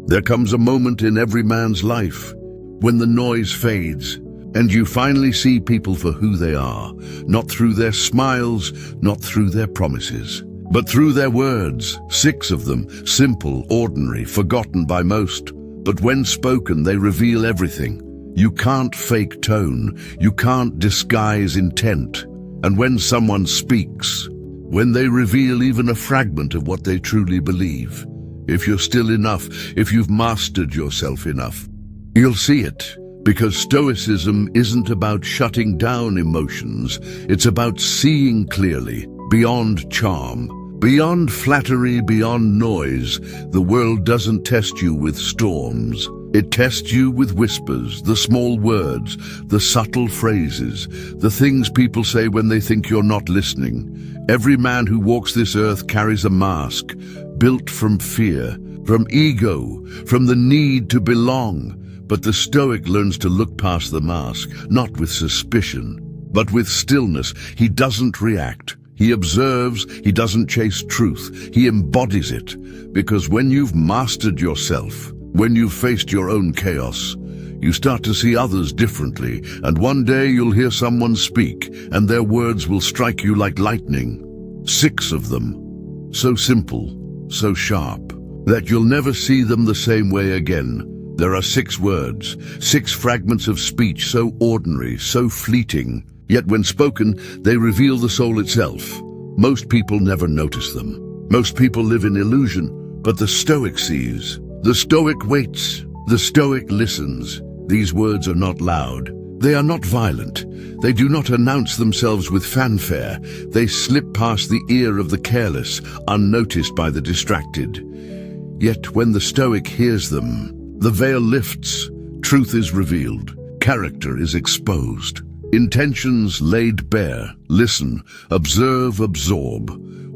There comes a moment in every man's life when the noise fades and you finally see people for who they are, not through their smiles, not through their promises, but through their words. 6 of them, simple, ordinary, forgotten by most. But when spoken, they reveal everything. You can't fake tone, you can't disguise intent. And when someone speaks, when they reveal even a fragment of what they truly believe, if you're still enough, if you've mastered yourself enough, you'll see it. Because Stoicism isn't about shutting down emotions, it's about seeing clearly, beyond charm, beyond flattery, beyond noise. The world doesn't test you with storms. It tests you with whispers, the small words, the subtle phrases, the things people say when they think you're not listening. Every man who walks this earth carries a mask, built from fear, from ego, from the need to belong. But the Stoic learns to look past the mask, not with suspicion, but with stillness. He doesn't react. He observes. He doesn't chase truth. He embodies it. Because when you've mastered yourself, when you've faced your own chaos, you start to see others differently. And one day you'll hear someone speak, and their words will strike you like lightning. 6 of them. So simple, so sharp, that you'll never see them the same way again. There are 6 words, 6 fragments of speech so ordinary, so fleeting, yet when spoken, they reveal the soul itself. Most people never notice them. Most people live in illusion, but the Stoic sees. The Stoic waits. The Stoic listens. These words are not loud. They are not violent. They do not announce themselves with fanfare. They slip past the ear of the careless, unnoticed by the distracted. Yet when the Stoic hears them, the veil lifts, truth is revealed, character is exposed, intentions laid bare. Listen, observe, absorb.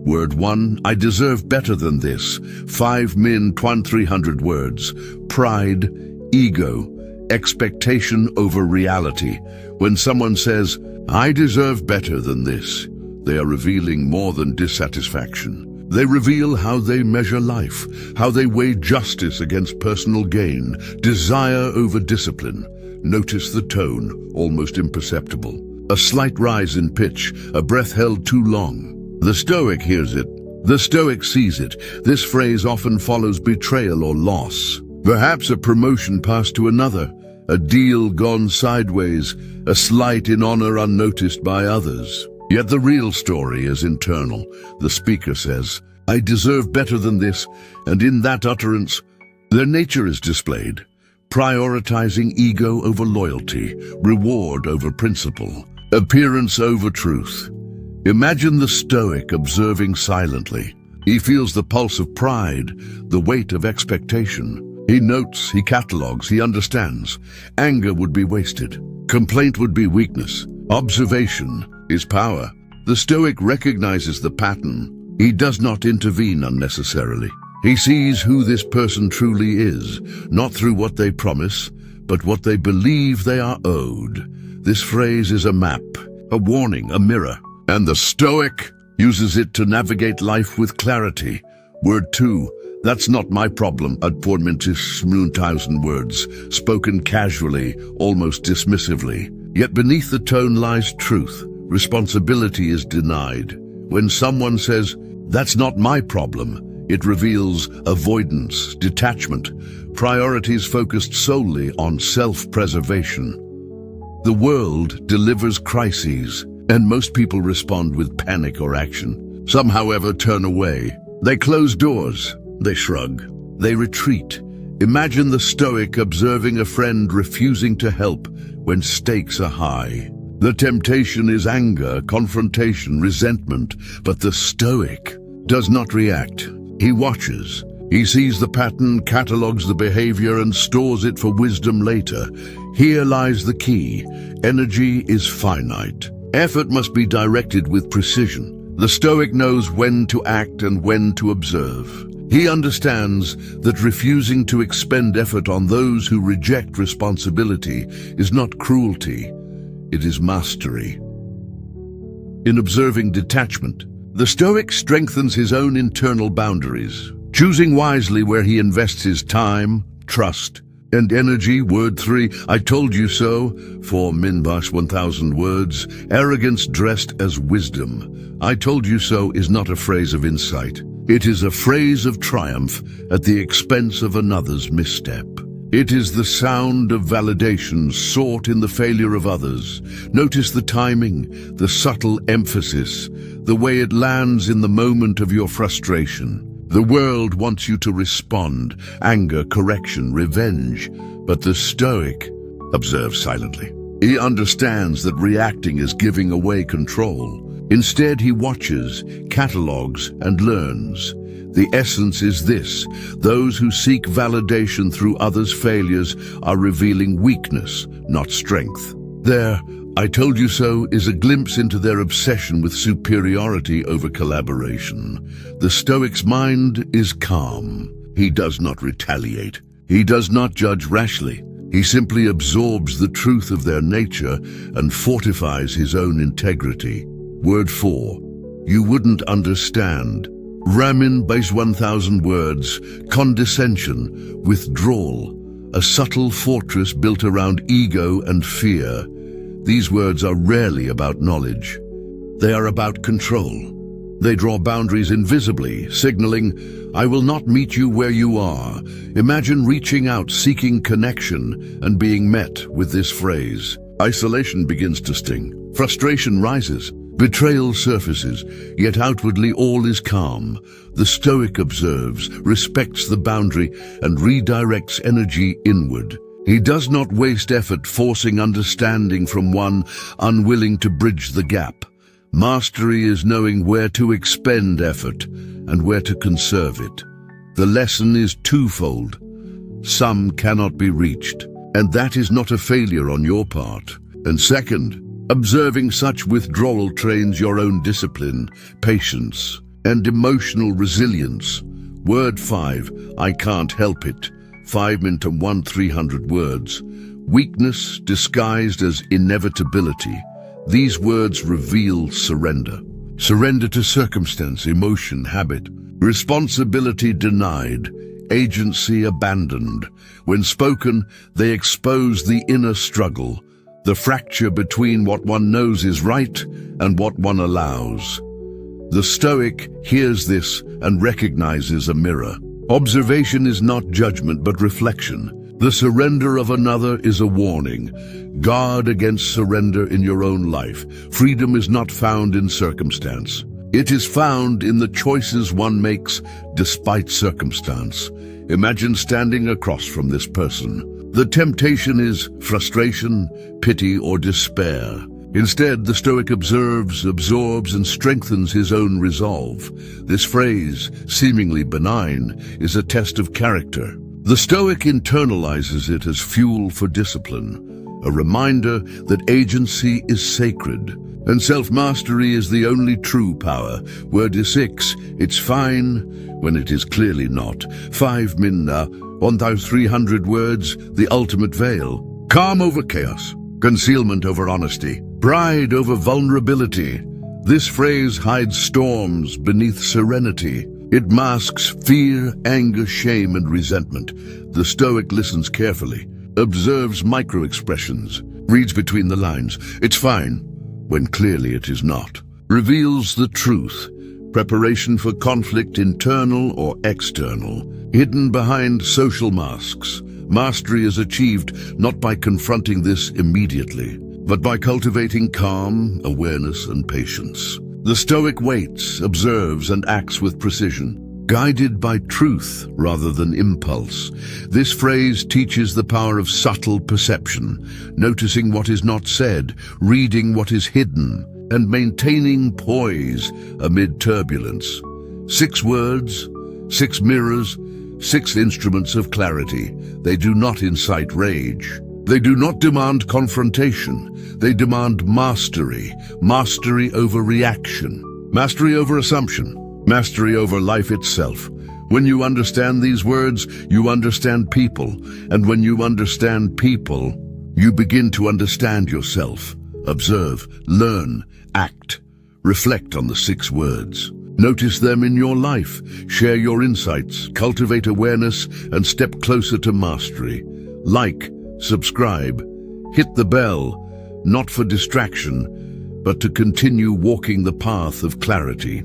Word 1, I deserve better than this. 5 min 300 words. Pride, ego, expectation over reality. When someone says, I deserve better than this, they are revealing more than dissatisfaction. They reveal how they measure life, how they weigh justice against personal gain, desire over discipline. Notice the tone, almost imperceptible. A slight rise in pitch, a breath held too long. The Stoic hears it. The Stoic sees it. This phrase often follows betrayal or loss. Perhaps a promotion passed to another, a deal gone sideways, a slight in honor unnoticed by others. Yet the real story is internal. The speaker says, I deserve better than this, and in that utterance, their nature is displayed, prioritizing ego over loyalty, reward over principle, appearance over truth. Imagine the Stoic observing silently. He feels the pulse of pride, the weight of expectation. He notes, he catalogues, he understands. Anger would be wasted. Complaint would be weakness. Observation is power. The Stoic recognizes the pattern. He does not intervene unnecessarily. He sees who this person truly is, not through what they promise, but what they believe they are owed. This phrase is a map, a warning, a mirror, and the Stoic uses it to navigate life with clarity. Word 2, that's not my problem. Ad formentis 1,000 words, spoken casually, almost dismissively. Yet beneath the tone lies truth. Responsibility is denied. When someone says, that's not my problem, it reveals avoidance, detachment, priorities focused solely on self-preservation. The world delivers crises, and most people respond with panic or action. Some, however, turn away. They close doors. They shrug. They retreat. Imagine the Stoic observing a friend refusing to help when stakes are high. The temptation is anger, confrontation, resentment, but the Stoic does not react. He watches. He sees the pattern, catalogues the behavior, and stores it for wisdom later. Here lies the key. Energy is finite. Effort must be directed with precision. The Stoic knows when to act and when to observe. He understands that refusing to expend effort on those who reject responsibility is not cruelty, it is mastery. In observing detachment, the Stoic strengthens his own internal boundaries. choosing wisely where he invests his time, trust, and energy. Word 3, I told you so. 4 Minbash 1000 words, arrogance dressed as wisdom. I told you so is not a phrase of insight. It is a phrase of triumph at the expense of another's misstep. It is the sound of validation sought in the failure of others. Notice the timing, the subtle emphasis, the way it lands in the moment of your frustration. The world wants you to respond, anger, correction, revenge. But the Stoic observes silently. He understands that reacting is giving away control. Instead, he watches, catalogues, and learns. The essence is this: those who seek validation through others' failures are revealing weakness, not strength. There, I told you so is a glimpse into their obsession with superiority over collaboration. The Stoic's mind is calm. He does not retaliate. He does not judge rashly. He simply absorbs the truth of their nature and fortifies his own integrity. Word 4, you wouldn't understand. Ramin base 1000 words, condescension, withdrawal, a subtle fortress built around ego and fear. These words are rarely about knowledge. They are about control. They draw boundaries invisibly, signaling, I will not meet you where you are. Imagine reaching out, seeking connection, and being met with this phrase. Isolation begins to sting. Frustration rises. Betrayal surfaces, yet outwardly all is calm. The Stoic observes, respects the boundary, and redirects energy inward. He does not waste effort forcing understanding from one unwilling to bridge the gap. Mastery is knowing where to expend effort and where to conserve it. The lesson is twofold. Some cannot be reached, and that is not a failure on your part. And second, observing such withdrawal trains your own discipline, patience, and emotional resilience. Word 5, I can't help it. 5 into 300 words. Weakness disguised as inevitability. These words reveal surrender. Surrender to circumstance, emotion, habit. Responsibility denied. Agency abandoned. When spoken, they expose the inner struggle, the fracture between what one knows is right and what one allows. The Stoic hears this and recognizes a mirror. Observation is not judgment but reflection. The surrender of another is a warning. Guard against surrender in your own life. Freedom is not found in circumstance. It is found in the choices one makes despite circumstance. Imagine standing across from this person. The temptation is frustration, pity, or despair. Instead, the Stoic observes, absorbs, and strengthens his own resolve. This phrase, seemingly benign, is a test of character. The Stoic internalizes it as fuel for discipline, a reminder that agency is sacred, and self-mastery is the only true power. Word 6, it's fine when it is clearly not. 5 Minna, 1300 words, the ultimate veil. Calm over chaos, concealment over honesty, pride over vulnerability. This phrase hides storms beneath serenity. It masks fear, anger, shame, and resentment. The Stoic listens carefully, observes micro-expressions, reads between the lines. It's fine when clearly it is not. Reveals the truth. Preparation for conflict, internal or external, hidden behind social masks. Mastery is achieved not by confronting this immediately, but by cultivating calm, awareness, and patience. The Stoic waits, observes, and acts with precision, guided by truth rather than impulse. This phrase teaches the power of subtle perception, noticing what is not said, reading what is hidden, and maintaining poise amid turbulence. 6 words, 6 mirrors, 6 instruments of clarity. They do not incite rage. They do not demand confrontation. They demand mastery. Mastery over reaction. Mastery over assumption. Mastery over life itself. When you understand these words, you understand people. And when you understand people, you begin to understand yourself. Observe, learn, act. Reflect on the 6 words. Notice them in your life, share your insights, cultivate awareness, and step closer to mastery. Like, subscribe, hit the bell, not for distraction, but to continue walking the path of clarity.